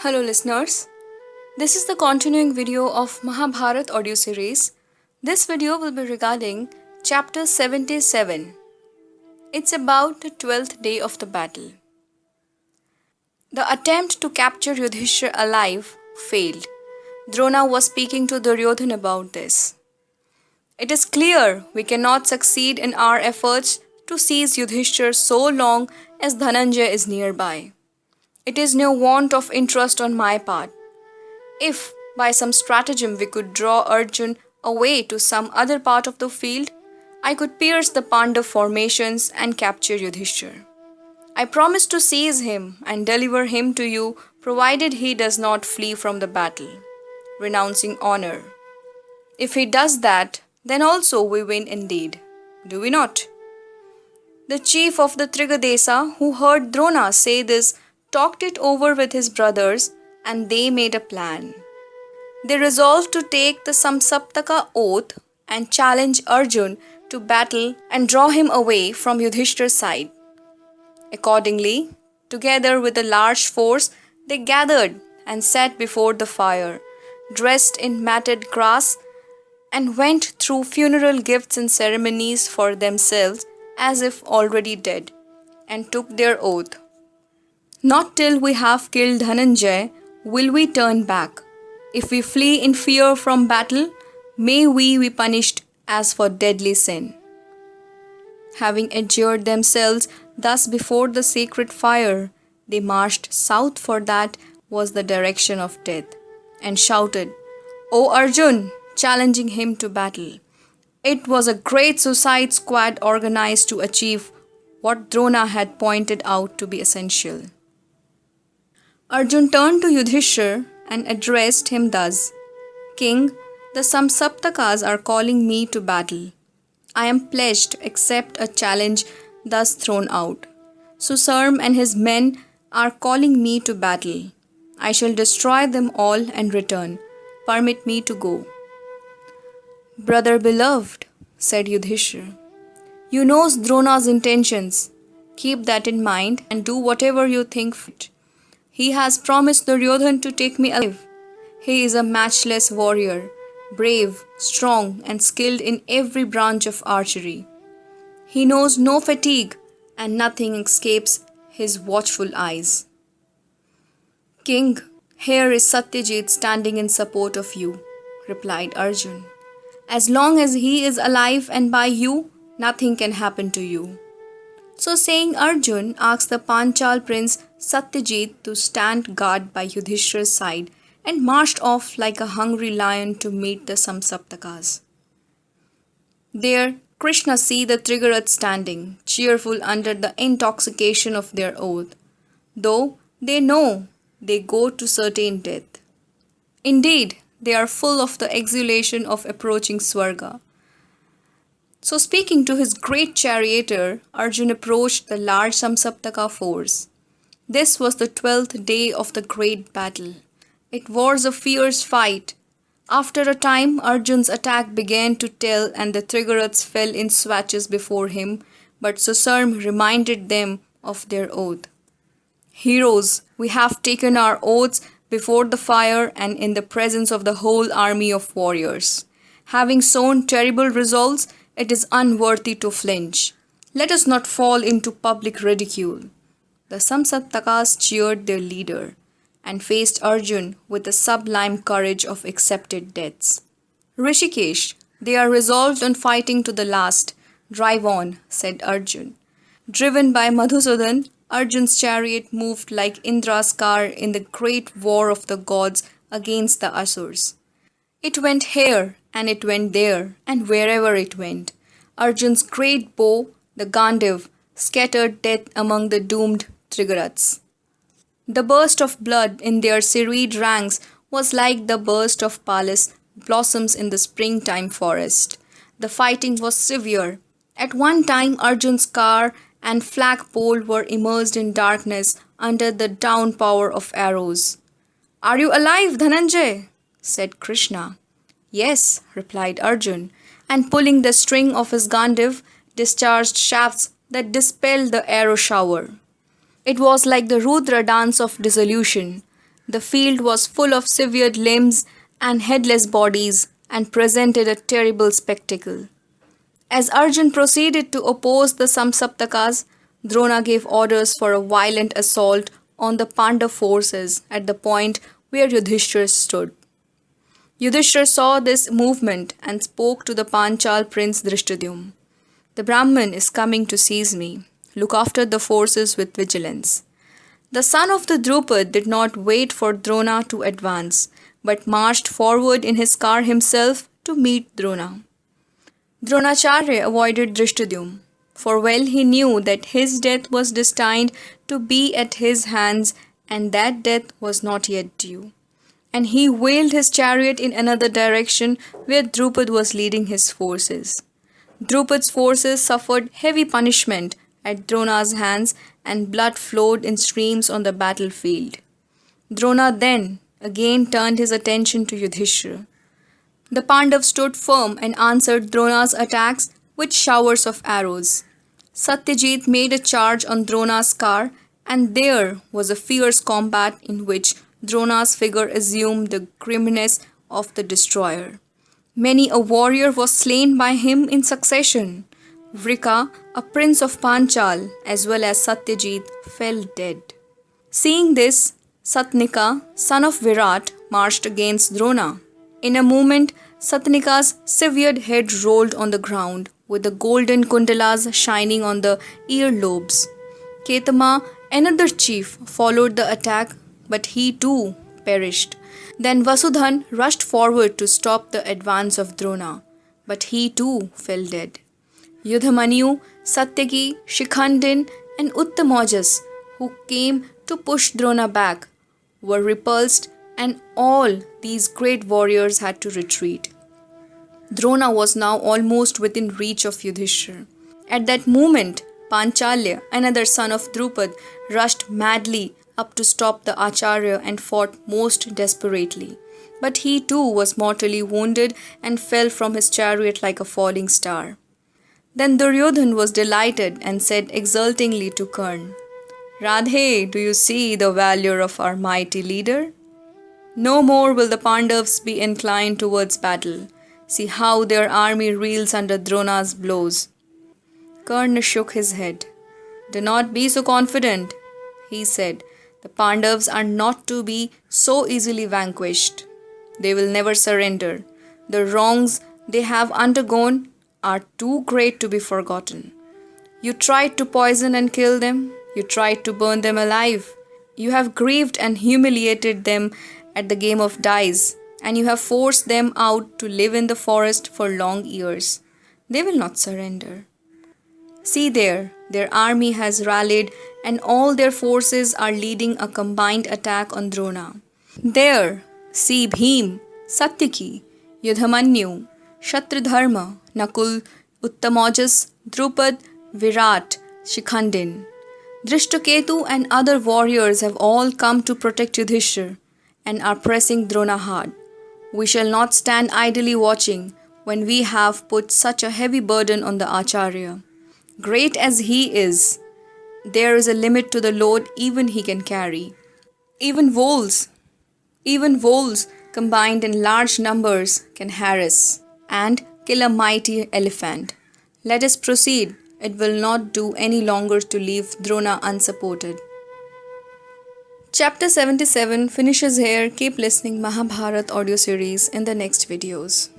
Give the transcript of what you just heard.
Hello listeners, this is the continuing video of Mahabharat audio series. This video will be regarding chapter 77. It's about the 12th day of the battle. The attempt to capture Yudhishthira alive failed. Drona was speaking to Duryodhana about this. It is clear we cannot succeed in our efforts to seize Yudhishthira so long as Dhananjay is nearby. It is no want of interest on my part. If by some stratagem we could draw Arjun away to some other part of the field, I could pierce the Pandav formations and capture Yudhishthira. I promise to seize him and deliver him to you provided he does not flee from the battle, renouncing honor. If he does that, then also we win indeed. Do we not? The chief of the Trigadesa, who heard Drona say this, talked it over with his brothers and they made a plan. They resolved to take the Samsaptaka oath and challenge Arjun to battle and draw him away from Yudhishthira's side. Accordingly, together with a large force, they gathered and sat before the fire, dressed in matted grass, and went through funeral gifts and ceremonies for themselves as if already dead, and took their oath. Not till we have killed Dhananjay will we turn back. If we flee in fear from battle, may we be punished as for deadly sin. Having adjured themselves thus before the sacred fire, they marched south, for that was the direction of death, and shouted, "O Arjun!" challenging him to battle. It was a great suicide squad organized to achieve what Drona had pointed out to be essential. Arjun turned to Yudhishthira and addressed him thus, "King, the Samsaptakas are calling me to battle. I am pledged to accept a challenge thus thrown out. Susarm and his men are calling me to battle. I shall destroy them all and return. Permit me to go." "Brother beloved," said Yudhishthira, "you know Drona's intentions. Keep that in mind and do whatever you think fit. He has promised Duryodhana to take me alive. He is a matchless warrior, brave, strong, and skilled in every branch of archery. He knows no fatigue, and nothing escapes his watchful eyes." "King, here is Satyajit standing in support of you," replied Arjun. "As long as he is alive and by you, nothing can happen to you." So saying, Arjun asked the Panchal prince Satyajit to stand guard by Yudhishthira's side and marched off like a hungry lion to meet the Samsaptakas. There, Krishna see the Trigaraths standing, cheerful under the intoxication of their oath, though they know they go to certain death. Indeed, they are full of the exultation of approaching Swarga. So speaking to his great charioteer, Arjun approached the large Samsaptaka force. This was the 12th day of the great battle. It was a fierce fight. After a time, Arjun's attack began to tell and the Trigaraths fell in swatches before him, but Susarm reminded them of their oath. "Heroes, we have taken our oaths before the fire and in the presence of the whole army of warriors. Having sown terrible resolves, it is unworthy to flinch. Let us not fall into public ridicule." The Samsaptakas cheered their leader and faced Arjun with the sublime courage of accepted deaths. "Rishikesh, they are resolved on fighting to the last. Drive on," said Arjun. Driven by Madhusudan, Arjun's chariot moved like Indra's car in the great war of the gods against the Asurs. It went here and it went there, and wherever it went, Arjun's great bow, the Gandiv, scattered death among the doomed Trigaraths. The burst of blood in their serried ranks was like the burst of Palis blossoms in the springtime forest. The fighting was severe. At one time, Arjun's car and flagpole were immersed in darkness under the downpour of arrows. "Are you alive, Dhananjay?" said Krishna. "Yes," replied Arjun, and pulling the string of his Gandiv, discharged shafts that dispelled the arrow shower. It was like the Rudra dance of dissolution. The field was full of severed limbs and headless bodies and presented a terrible spectacle. As Arjun proceeded to oppose the Samsaptakas, Drona gave orders for a violent assault on the Pandav forces at the point where Yudhishthira stood. Yudhishthira saw this movement and spoke to the Panchal prince Drishtadyumna. The Brahman is coming to seize me. Look after the forces with vigilance. The son of the Drupad did not wait for Drona to advance, but marched forward in his car himself to meet Drona. Dronacharya avoided Drishtadyumna, for well he knew that his death was destined to be at his hands and that death was not yet due. And he wheeled his chariot in another direction where Drupad was leading his forces. Drupad's forces suffered heavy punishment at Drona's hands and blood flowed in streams on the battlefield. Drona then again turned his attention to Yudhishthira. The Pandavas stood firm and answered Drona's attacks with showers of arrows. Satyajit made a charge on Drona's car, and there was a fierce combat in which Drona's figure assumed the grimness of the destroyer. Many a warrior was slain by him in succession. Vrika, a prince of Panchal, as well as Satyajit, fell dead. Seeing this, Satnika, son of Virat, marched against Drona. In a moment, Satnika's severed head rolled on the ground, with the golden kundalas shining on the earlobes. Ketama, another chief, followed the attack, but he too perished. Then Vasudhan rushed forward to stop the advance of Drona, but he too fell dead. Yudhamanyu, Satyaki, Shikhandin, and Uttamojas, who came to push Drona back, were repulsed, and all these great warriors had to retreat. Drona was now almost within reach of Yudhishthira. At that moment, Panchalya, another son of Drupad, rushed madly up to stop the Acharya and fought most desperately. But he too was mortally wounded and fell from his chariot like a falling star. Then Duryodhan was delighted and said exultingly to Karna, "Radhe, do you see the valor of our mighty leader? No more will the Pandavas be inclined towards battle. See how their army reels under Drona's blows." Karna shook his head. "Do not be so confident," he said. "The Pandavas are not to be so easily vanquished. They will never surrender. The wrongs they have undergone are too great to be forgotten. You tried to poison and kill them. You tried to burn them alive. You have grieved and humiliated them at the game of dice, and you have forced them out to live in the forest for long years. They will not surrender. See there, their army has rallied and all their forces are leading a combined attack on Drona. There, see Bhim, Satyaki, Yudhamanyu, Shatradharma, Nakul, Uttamojas, Drupad, Virat, Shikhandin. Drishtaketu and other warriors have all come to protect Yudhishthira and are pressing Drona hard. We shall not stand idly watching when we have put such a heavy burden on the Acharya. Great as he is, there is a limit to the load even he can carry. Even wolves combined in large numbers can harass and kill a mighty elephant. Let us proceed. It will not do any longer to leave Drona unsupported." Chapter 77 finishes here. Keep listening Mahabharat audio series in the next videos.